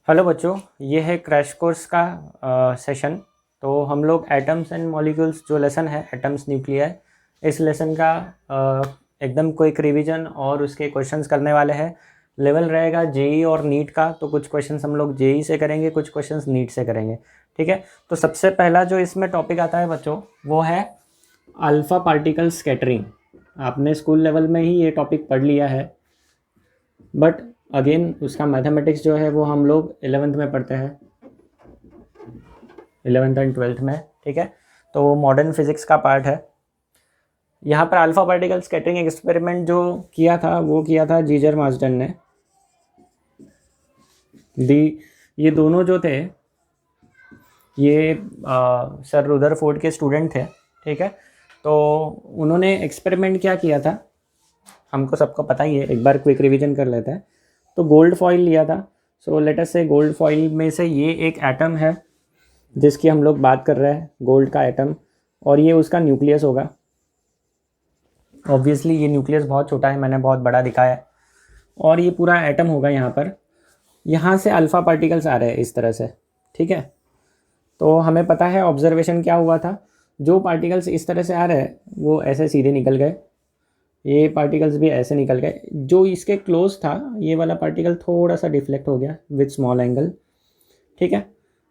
Hello बच्चों, ये है क्रैश कोर्स का सेशन। तो हम लोग एटम्स एंड मॉलिक्यूल्स जो लेसन है एटम्स न्यूक्लियर, इस लेसन का एकदम क्विक रिवीजन और उसके क्वेश्चंस करने वाले हैं। लेवल रहेगा जेई और नीट का, तो कुछ क्वेश्चंस हम लोग जेई से करेंगे, कुछ क्वेश्चंस नीट से करेंगे। ठीक है, तो सबसे पहला जो इसमें टॉपिक आता है बच्चों, वो है अल्फ़ा पार्टिकल स्कैटरिंग। आपने स्कूल लेवल में ही ये टॉपिक पढ़ लिया है, बट अगेन उसका मैथमेटिक्स जो है वो हम लोग 11th में पढ़ते हैं, 11th एंड 12th में। ठीक है, तो मॉडर्न फिजिक्स का पार्ट है। यहाँ पर अल्फा पार्टिकल स्कैटरिंग एक्सपेरिमेंट जो किया था वो किया था जीजर मार्सडेन ने। ये दोनों जो थे ये सर रुदरफोर्ड के स्टूडेंट थे। ठीक है, तो उन्होंने एक्सपेरिमेंट क्या किया था हमको सबको पता ही है, एक बार क्विक रिवीजन कर लेते हैं। तो गोल्ड फॉइल लिया था। सो लेट अस से गोल्ड फॉइल में से ये एक एटम है जिसकी हम लोग बात कर रहे हैं, गोल्ड का एटम, और ये उसका न्यूक्लियस होगा। ऑब्वियसली ये न्यूक्लियस बहुत छोटा है, मैंने बहुत बड़ा दिखाया है, और ये पूरा एटम होगा यहाँ पर। यहाँ से अल्फ़ा पार्टिकल्स आ रहे हैं इस तरह से। ठीक है, तो हमें पता है ऑब्जर्वेशन क्या हुआ था, जो पार्टिकल्स इस तरह से आ रहे हैं वो ऐसे सीधे निकल गए, ये पार्टिकल्स भी ऐसे निकल गए। जो इसके क्लोज था ये वाला पार्टिकल थोड़ा सा डिफ्लेक्ट हो गया विथ स्मॉल एंगल। ठीक है,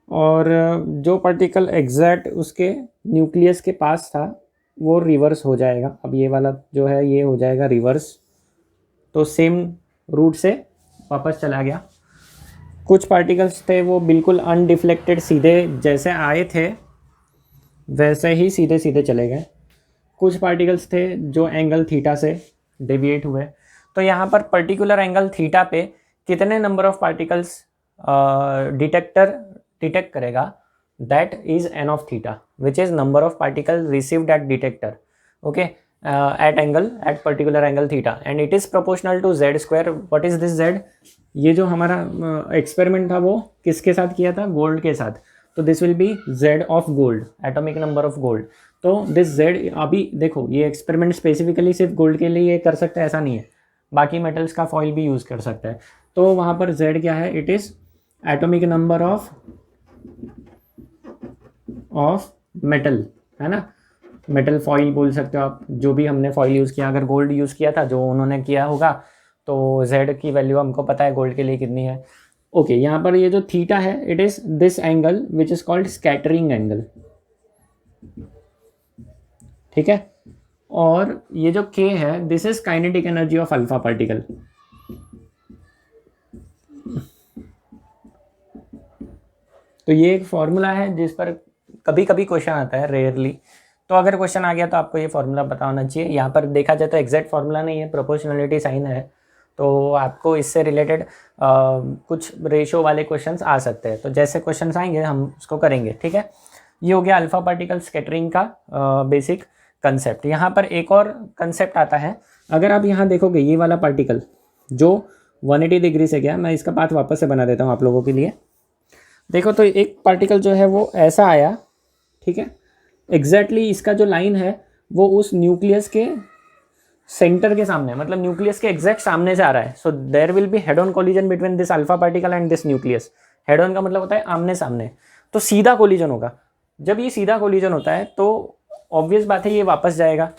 और जो पार्टिकल एग्जैक्ट उसके न्यूक्लियस के पास था वो रिवर्स हो जाएगा। अब ये वाला जो है ये हो जाएगा रिवर्स, तो सेम रूट से वापस चला गया। कुछ पार्टिकल्स थे वो बिल्कुल अनडिफ्लेक्टेड, सीधे जैसे आए थे वैसे ही सीधे सीधे चले गए। कुछ पार्टिकल्स थे जो एंगल थीटा से डेविएट हुए। तो यहाँ पर पर्टिकुलर एंगल थीटा पे कितने number of particles detector detect करेगा, that is N of theta, which is number of particle received at detector, okay, at particular angle theta, and it is proportional to Z square. What is this Z? ये जो हमारा experiment था वो किसके साथ किया था? गोल्ड के साथ। तो this will B Z of gold, atomic number of gold. तो दिस जेड, अभी देखो ये एक्सपेरिमेंट स्पेसिफिकली सिर्फ गोल्ड के लिए कर सकते हैं ऐसा नहीं है, बाकी मेटल्स का फॉइल भी यूज़ कर सकता है। तो वहाँ पर जेड क्या है? It is atomic number of metal, है ना। मेटल फॉइल बोल सकते हो आप, जो भी हमने फॉइल यूज़ किया। अगर गोल्ड यूज़ किया था जो उन्होंने किया होगा, तो जेड की वैल्यू हमको पता है गोल्ड के लिए कितनी है। ओके, यहाँ पर ये जो थीटा है it is this angle which is called scattering angle. ठीक है, और ये जो k है this is kinetic energy of alpha particle. तो ये एक फॉर्मूला है जिस पर कभी कभी क्वेश्चन आता है, रेयरली। तो अगर क्वेश्चन आ गया तो आपको ये फॉर्मूला पता होना चाहिए। यहाँ पर देखा जाए तो एग्जैक्ट फॉर्मूला नहीं है, प्रोपोर्शनलिटी साइन है, तो आपको इससे रिलेटेड कुछ रेशो वाले क्वेश्चंस आ सकते हैं। तो जैसे क्वेश्चंस आएंगे हम उसको करेंगे। ठीक है, ये हो गया अल्फा पार्टिकल स्कैटरिंग का बेसिक कंसेप्ट। यहाँ पर एक और कंसेप्ट आता है। अगर आप यहाँ देखोगे ये वाला पार्टिकल जो 180 डिग्री से गया, मैं इसका पाथ वापस से बना देता हूँ आप लोगों के लिए। देखो तो एक पार्टिकल जो है वो ऐसा आया, ठीक है, एग्जैक्टली इसका जो लाइन है वो उस न्यूक्लियस के सेंटर के सामने, मतलब न्यूक्लियस के एग्जैक्ट सामने से आ रहा है। So there will be head on collision between this alpha particle and this nucleus. Head on का मतलब होता है आमने सामने, तो सीधा कोलिजन होगा। जब ये सीधा कोलिजन होता है तो ऑब्वियस बात है ये वापस जाएगा।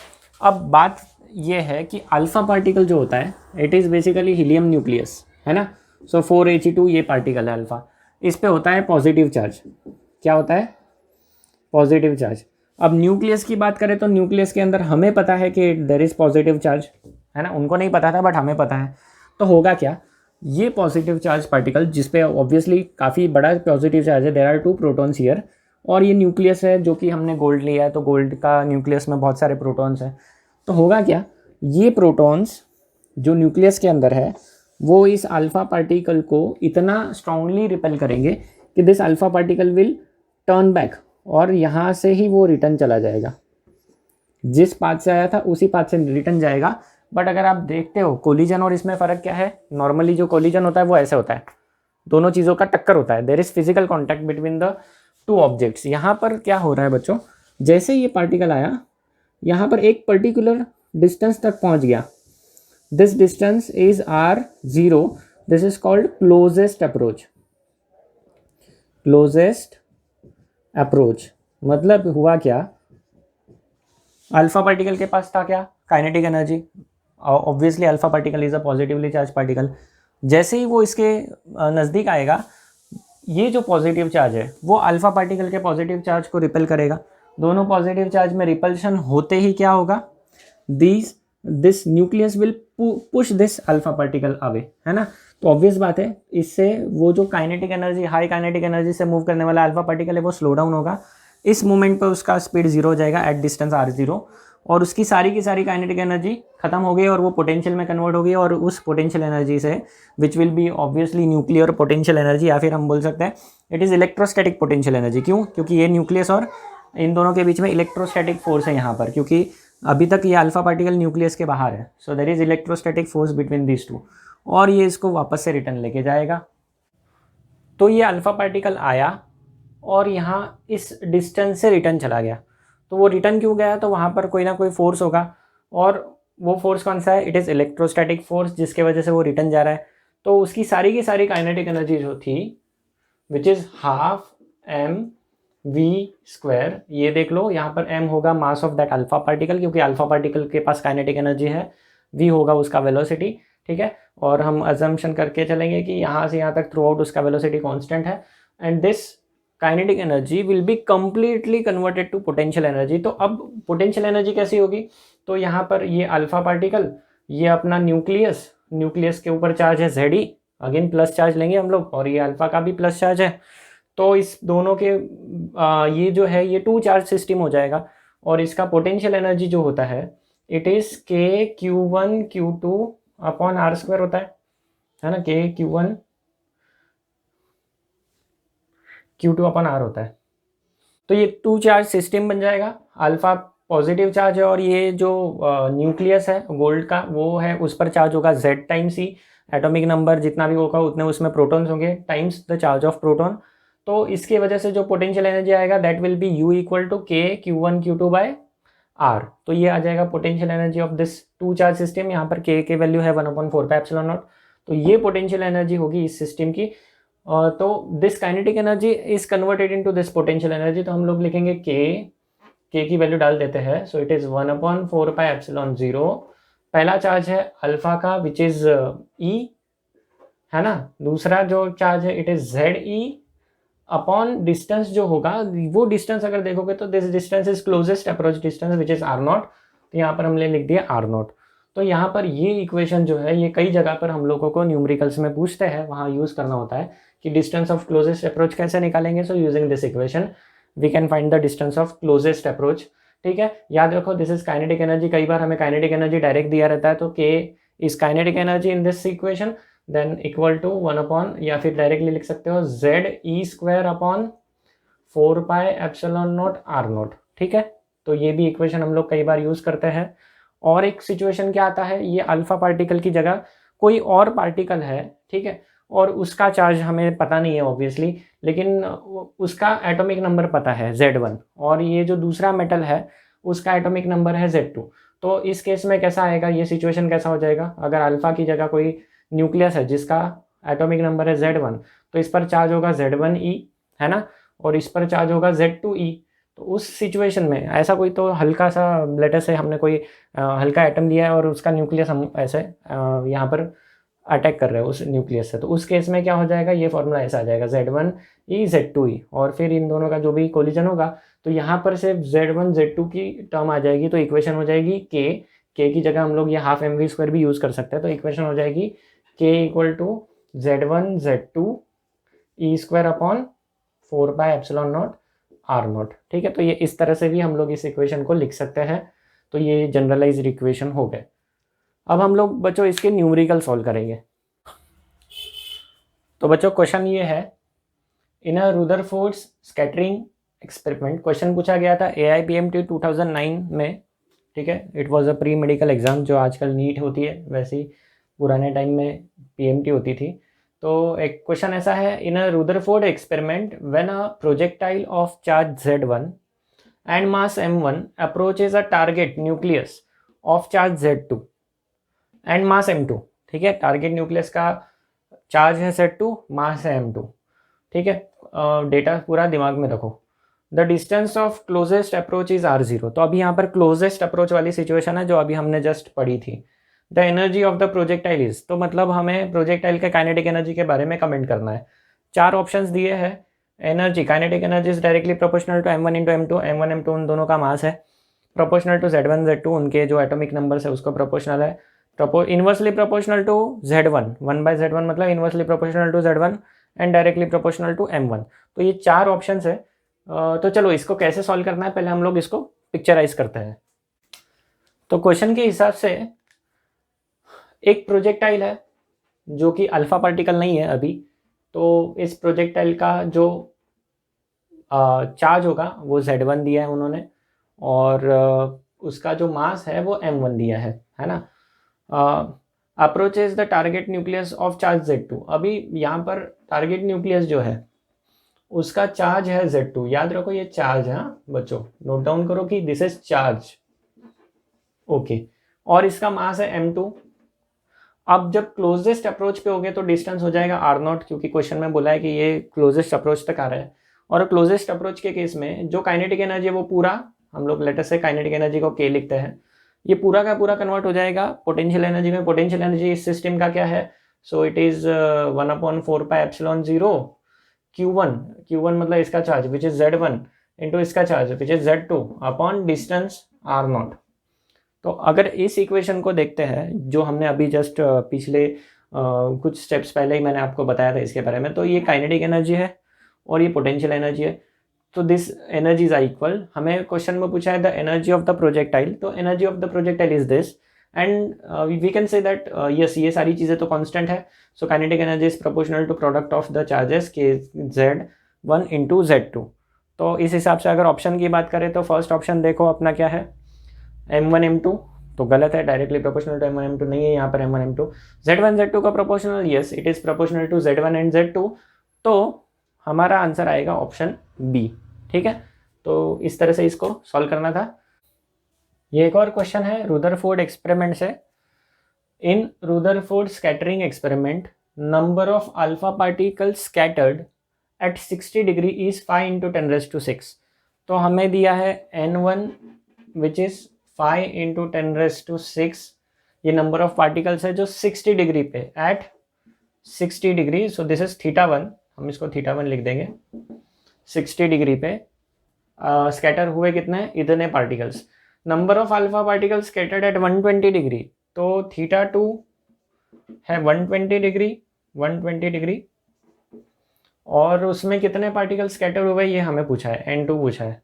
अब बात ये है कि अल्फा पार्टिकल जो होता है it is basically helium nucleus, है ना। सो 4He2 ये पार्टिकल है अल्फा, इस पे होता है पॉजिटिव चार्ज। क्या होता है? Positive charge. अब न्यूक्लियस की बात करें तो न्यूक्लियस के अंदर हमें पता है कि देयर इज पॉजिटिव चार्ज, है ना। उनको नहीं पता था बट हमें पता है। तो होगा क्या, ये पॉजिटिव चार्ज पार्टिकल जिसपे ऑब्वियसली काफ़ी बड़ा पॉजिटिव चार्ज है, देयर आर 2 प्रोटॉन्स हियर, और ये न्यूक्लियस है जो कि हमने गोल्ड लिया है, तो गोल्ड का न्यूक्लियस में बहुत सारे प्रोटॉन्स हैं। तो होगा क्या, ये प्रोटॉन्स जो न्यूक्लियस के अंदर है वो इस अल्फा पार्टिकल को इतना स्ट्रांगली रिपेल करेंगे कि this alpha particle will turn back, और यहाँ से ही वो रिटर्न चला जाएगा। जिस पाथ से आया था उसी पाथ से रिटर्न जाएगा। बट अगर आप देखते हो कोलिजन और इसमें फ़र्क क्या है, नॉर्मली जो कोलिजन होता है वो ऐसे होता है, दोनों चीज़ों का टक्कर होता है, there is physical contact between the 2 objects. यहाँ पर क्या हो रहा है बच्चों, जैसे ये पार्टिकल आया यहाँ पर एक पर्टिकुलर डिस्टेंस तक पहुँच गया, this distance is R0, this is called closest approach. Closest approach, मतलब हुआ क्या, अल्फा पार्टिकल के पास था क्या, kinetic energy, obviously alpha particle is a positively charge particle. जैसे ही वो इसके नज़दीक आएगा, ये जो पॉजिटिव चार्ज है वो अल्फा पार्टिकल के पॉजिटिव चार्ज को रिपेल करेगा। दोनों पॉजिटिव चार्ज में रिपल्शन होते ही क्या होगा, this nucleus will push this alpha particle away, है ना। तो ऑब्वियस बात है, इससे वो जो kinetic energy, high kinetic energy से मूव करने वाला अल्फा पार्टिकल है वो स्लो डाउन होगा। इस मोमेंट पर उसका स्पीड जीरो हो जाएगा एट डिस्टेंस r0, और उसकी सारी की सारी काइनेटिक एनर्जी खत्म हो गई और वो पोटेंशियल में कन्वर्ट हो गई। और उस पोटेंशियल एनर्जी से, which will be obviously nuclear potential energy, या फिर हम बोल सकते हैं it is electrostatic potential energy. क्यों? क्योंकि ये न्यूक्लियस और इन दोनों के बीच में इलेक्ट्रोस्टैटिक फोर्स है यहाँ पर, क्योंकि अभी तक ये अल्फा पार्टिकल न्यूक्लियस के बाहर है। So there is electrostatic force between these two, और ये इसको वापस से रिटर्न लेके जाएगा। तो ये अल्फा पार्टिकल आया और यहाँ इस डिस्टेंस से रिटर्न चला गया। तो वो रिटर्न क्यों गया? तो वहाँ पर कोई ना कोई फोर्स होगा, और वो फोर्स कौन सा है? इट इज़ इलेक्ट्रोस्टैटिक फोर्स, जिसके वजह से वो रिटर्न जा रहा है। तो उसकी सारी की सारी काइनेटिक एनर्जी जो थी, which is half m v square, ये देख लो यहाँ पर m होगा mass of that alpha particle, क्योंकि अल्फा पार्टिकल के पास काइनेटिक एनर्जी है, v होगा उसका वेलोसिटी, ठीक है। और हम अजम्पशन करके चलेंगे कि यहाँ से यहाँ तक थ्रू आउट उसका वेलोसिटी कांस्टेंट है, and this kinetic energy will be completely converted to potential energy. तो अब पोटेंशियल एनर्जी कैसी होगी? तो यहाँ पर ये अल्फा पार्टिकल, ये अपना न्यूक्लियस के ऊपर चार्ज है Ze, अगेन प्लस चार्ज लेंगे हम लोग, और ये अल्फा का भी प्लस चार्ज है। तो इस दोनों के ये जो है ये टू चार्ज सिस्टम हो जाएगा, और इसका पोटेंशियल एनर्जी जो होता है it is k(q1)(q2) upon r² होता है ना, k(q1)(q2) अपॉन r होता है। तो ये टू चार्ज सिस्टम बन जाएगा, अल्फा पॉजिटिव चार्ज है, और ये जो न्यूक्लियस है गोल्ड का वो है, उस पर चार्ज होगा Z times C, atomic number जितना भी होगा उतने उसमें प्रोटॉन्स होंगे times the charge of proton. तो इसके वजह से जो पोटेंशियल एनर्जी आएगा that will be U equal to k(q1)(q2)/r। तो ये आ जाएगा potential energy of this two charge system. यहाँ पर k की वैल्यू है 1/4πε0। तो ये पोटेंशियल एनर्जी होगी इस सिस्टम की। तो this kinetic energy is converted into this potential energy. तो हम लोग लिखेंगे k की वैल्यू डाल देते हैं। So it is 1/4πε0। पहला चार्ज है अल्फा का विच इज़ E, है ना। दूसरा जो चार्ज है it is Ze upon distance जो होगा, वो डिस्टेंस अगर देखोगे तो this distance is closest approach distance which is r0। तो यहाँ पर हमने लिख दिया r0। तो यहाँ पर ये इक्वेशन जो है ये कई जगह पर हम लोगों को न्यूमेरिकल्स में पूछते हैं, वहाँ यूज़ करना होता है कि डिस्टेंस ऑफ क्लोजेस्ट अप्रोच कैसे निकालेंगे। So using this equation we can find the distance of closest approach, ठीक है। याद रखो दिस इज काइनेटिक एनर्जी, कई बार हमें काइनेटिक एनर्जी डायरेक्ट दिया रहता है, तो k is kinetic energy in this equation, then equal to 1 upon, या फिर डायरेक्टली लिख सकते हो Ze² अपॉन 4πε0 r0, ठीक है। तो ये भी इक्वेशन हम लोग कई बार यूज़ करते हैं। और एक सिचुएशन क्या आता है, ये अल्फा पार्टिकल की जगह कोई और पार्टिकल है, ठीक है, और उसका चार्ज हमें पता नहीं है ऑब्वियसली, लेकिन उसका एटॉमिक नंबर पता है Z1, और ये जो दूसरा मेटल है उसका एटॉमिक नंबर है Z2। तो इस केस में कैसा आएगा, ये सिचुएशन कैसा हो जाएगा, अगर अल्फा की जगह कोई न्यूक्लियस है जिसका एटॉमिक नंबर है Z1, तो इस पर चार्ज होगा Z1e, है ना, और इस पर चार्ज होगा Z2e। तो उस सिचुएशन में ऐसा कोई तो हल्का सा, लेटर से हमने कोई हल्का एटम लिया है और उसका न्यूक्लियस हम ऐसे यहाँ पर अटैक कर रहे हैं उस न्यूक्लियस से, तो उस केस में क्या हो जाएगा, ये फॉर्मूला ऐसा आ जाएगा Z1e Z2e, और फिर इन दोनों का जो भी कोलिजन होगा तो यहाँ पर सिर्फ Z1 Z2 की टर्म आ जाएगी। तो इक्वेशन हो जाएगी k की जगह हम लोग ये हाफ mv² भी यूज़ कर सकते हैं। तो इक्वेशन हो जाएगी k equal to Z1 Z2 e² upon 4πε0 r0, ठीक है। तो ये इस तरह से भी हम लोग इस इक्वेशन को लिख सकते हैं। तो ये जनरलाइज्ड इक्वेशन हो गए। अब हम लोग बच्चों इसके न्यूमेरिकल सॉल्व करेंगे। तो बच्चों क्वेश्चन ये है, in a रुदरफोर्ड्स scattering experiment, question पूछा गया था AIPMT 2009 में, ठीक है। It was a pre medical exam, जो आजकल नीट होती है वैसे ही पुराने टाइम में PMT होती थी। तो एक क्वेश्चन ऐसा है, in a Rutherford experiment when a projectile of charge Z1 and mass m1 approaches a target nucleus of charge Z2 and mass m2, ठीक है। टारगेट न्यूक्लियस का चार्ज है Z2, मास है m2, ठीक है। डेटा पूरा दिमाग में रखो। The distance of closest approach is r0। तो अभी यहाँ पर क्लोजेस्ट अप्रोच वाली सिचुएशन है जो अभी हमने जस्ट पढ़ी थी। The energy of the projectile is, तो मतलब हमें प्रोजेक्टाइल के काइनेटिक एनर्जी के बारे में कमेंट करना है। 4 ऑप्शंस दिए हैं। Energy, kinetic energy is directly proportional to m1 into m2। m1 m2 उन दोनों का मास है। प्रोपोर्शनल टू z1 z2, उनके जो एटॉमिक नंबर्स है उसको प्रोपोर्शनल है। Inversely proportional to z1, 1/z1 मतलब inversely proportional to z1 and directly proportional to m1। तो ये 4 ऑप्शंस है। तो चलो इसको कैसे सॉल्व करना है, पहले हम लोग इसको पिक्चराइज करते हैं। तो क्वेश्चन के हिसाब से एक प्रोजेक्टाइल है जो कि अल्फा पार्टिकल नहीं है अभी, तो इस प्रोजेक्टाइल का जो चार्ज होगा वो z1 दिया है उन्होंने, और उसका जो मास है वो m1 दिया है ना। Approach is the target nucleus of charge z2। अभी यहाँ पर टारगेट न्यूक्लियस जो है उसका चार्ज है z2। याद रखो ये चार्ज है बच्चों, नोट डाउन करो कि दिस इज चार्ज, ओके। और इसका मास है m2। अब जब क्लोजेस्ट अप्रोच पे हो गए तो डिस्टेंस हो जाएगा r0, क्योंकि क्वेश्चन में बोला है कि ये क्लोजेस्ट अप्रोच तक आ रहा है। और क्लोजेस्ट अप्रोच के केस में जो काइनेटिक एनर्जी है वो पूरा, हम लोग लेटर से काइनेटिक एनर्जी को k लिखते हैं, ये पूरा का पूरा कन्वर्ट हो जाएगा पोटेंशियल एनर्जी में। पोटेंशियल एनर्जी इस सिस्टम का क्या है, सो इट इज 1/4πε0 Q1 मतलब इसका charge which is z1 into इसका charge which is z2 upon distance r0। तो अगर इस इक्वेशन को देखते हैं जो हमने अभी जस्ट पिछले कुछ स्टेप्स पहले ही मैंने आपको बताया था इसके बारे में, तो ये काइनेटिक एनर्जी है और ये पोटेंशियल एनर्जी है। तो दिस एनर्जीज आर इक्वल। हमें क्वेश्चन में पूछा है the energy of the projectile, तो energy of the projectile is this and we can say that yes ये सारी चीज़ें तो कांस्टेंट है। So kinetic energy is proportional to product of the charges के z1 इंटू z2। तो इस हिसाब से अगर ऑप्शन की बात करें तो फर्स्ट ऑप्शन देखो अपना क्या है, m1 m2, तो गलत है, directly proportional to m1 m2 नहीं है यहाँ पर m1 m2। z1 z2 का proportional, yes it is proportional to z1 and z2, तो हमारा आंसर आएगा ऑप्शन बी। ठीक है, तो इस तरह से इसको सॉल्व करना था। ये एक और क्वेश्चन है रुदरफोर्ड एक्सपेरिमेंट से। In Rutherford scattering experiment number of alpha particles scattered at 60 degree is 5 × 10⁶। तो हमें दिया है n1 विच इज 5 × 10⁶। ये नंबर ऑफ पार्टिकल्स है जो 60 डिग्री पे, at 60 degree, so this is θ1, हम इसको θ1 लिख देंगे। 60 डिग्री पे स्कैटर हुए कितने, इतने particles. Number of alpha particles scattered at 120 degree, तो θ2 है 120 डिग्री, और उसमें कितने पार्टिकल स्कैटर हुए ये हमें पूछा है, n2 पूछा है।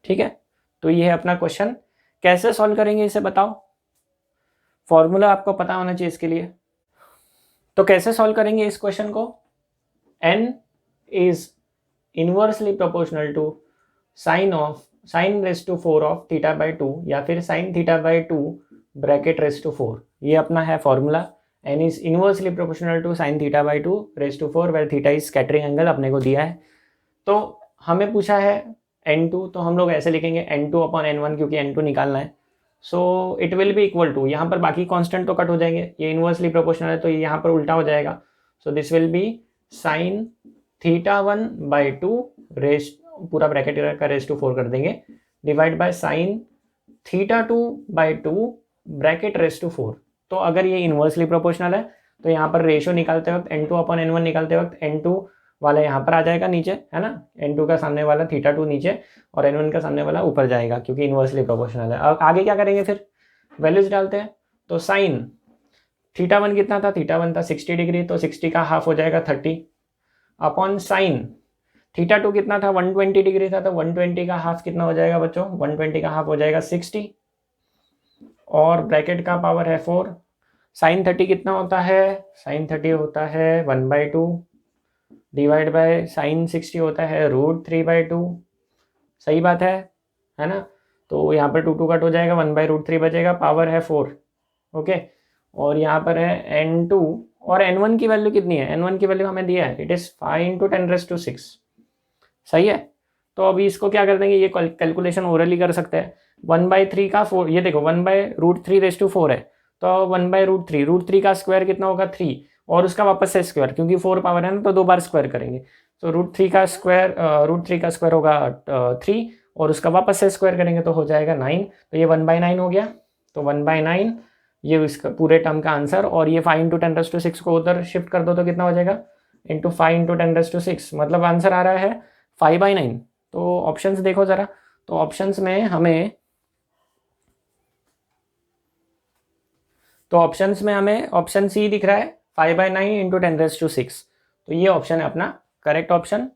ठीक है, तो ये है अपना क्वेश्चन। कैसे सॉल्व करेंगे इसे बताओ, फॉर्मूला आपको पता होना चाहिए इसके लिए। तो कैसे सॉल्व करेंगे इस क्वेश्चन को, n is inversely proportional to sin raise to 4 of θ/2 या फिर sin θ/2 ब्रैकेट रेज टू 4, ये अपना है formula. n is inversely proportional to sin θ/2 raise to 4 where theta is scattering angle अपने को दिया है। तो हमें पूछा है n2, तो हम लोग ऐसे लिखेंगे n2 अपॉन n1, क्योंकि n2 निकालना है। So it will be equal to, यहाँ पर बाकी कांस्टेंट तो कट हो जाएंगे, ये इनवर्सली प्रोपोर्शनल है तो ये यहाँ पर उल्टा हो जाएगा। So this will be sin θ1/2 raise, पूरा ब्रैकेट का रेज टू 4 कर देंगे, divide by sin θ2/2 bracket raise to 4। तो अगर ये इनवर्सली प्रोपोर्शनल है तो यहाँ पर रेशियो निकालते वक्त n2 अपॉन n1 निकालते वक्त n2 वाला यहाँ पर आ जाएगा नीचे, है ना, n2 का सामने वाला θ2 नीचे और n1 का सामने वाला ऊपर जाएगा, क्योंकि इनवर्सली प्रोपोर्शनल है। अब आगे क्या करेंगे, फिर वैल्यूज डालते हैं। तो sin θ1 कितना था, θ1 था 60 डिग्री, तो 60 का हाफ हो जाएगा 30, अपॉन sin θ2 कितना था 120 डिग्री था, तो 120 का हाफ कितना हो जाएगा बच्चों, 120 का हाफ हो जाएगा 60, और ब्रैकेट का पावर है 4। sin 30 कितना होता है, sin 30 होता है 1/2 डिवाइड बाय sin 60 होता है √3/2। सही बात है ना। तो यहाँ पर 2 कट हो जाएगा, 1/√3 बचेगा, पावर है 4, ओके। और यहाँ पर है n2, और n1 की वैल्यू कितनी है, n1 की वैल्यू हमें दिया है, इट इज़ 5 × 10⁶। सही है, तो अभी इसको क्या कर देंगे, ये कैलकुलेशन ओरली कर सकते हैं। 1/3 का 4, ये देखो 1/√3 रेज टू 4 है, तो 1/√3, √3 का स्क्वायर कितना होगा 3, और उसका वापस से स्क्वायर, क्योंकि 4 पावर है ना तो 2 बार स्क्वायर करेंगे। तो √3 का स्क्वायर होगा 3 और उसका वापस से स्क्वायर करेंगे तो हो जाएगा 9। तो ये 1/9 हो गया। तो 1/9 ये इसका पूरे टर्म का आंसर। और ये 5 × 10⁶ को उधर शिफ्ट कर दो तो कितना हो जाएगा, इंटू 5 × 10⁶, मतलब आंसर आ रहा है 5/9। तो ऑप्शंस देखो ज़रा, तो ऑप्शंस में हमें ऑप्शन सी दिख रहा है 5/9 × 10⁶। तो ये ऑप्शन है अपना करेक्ट ऑप्शन।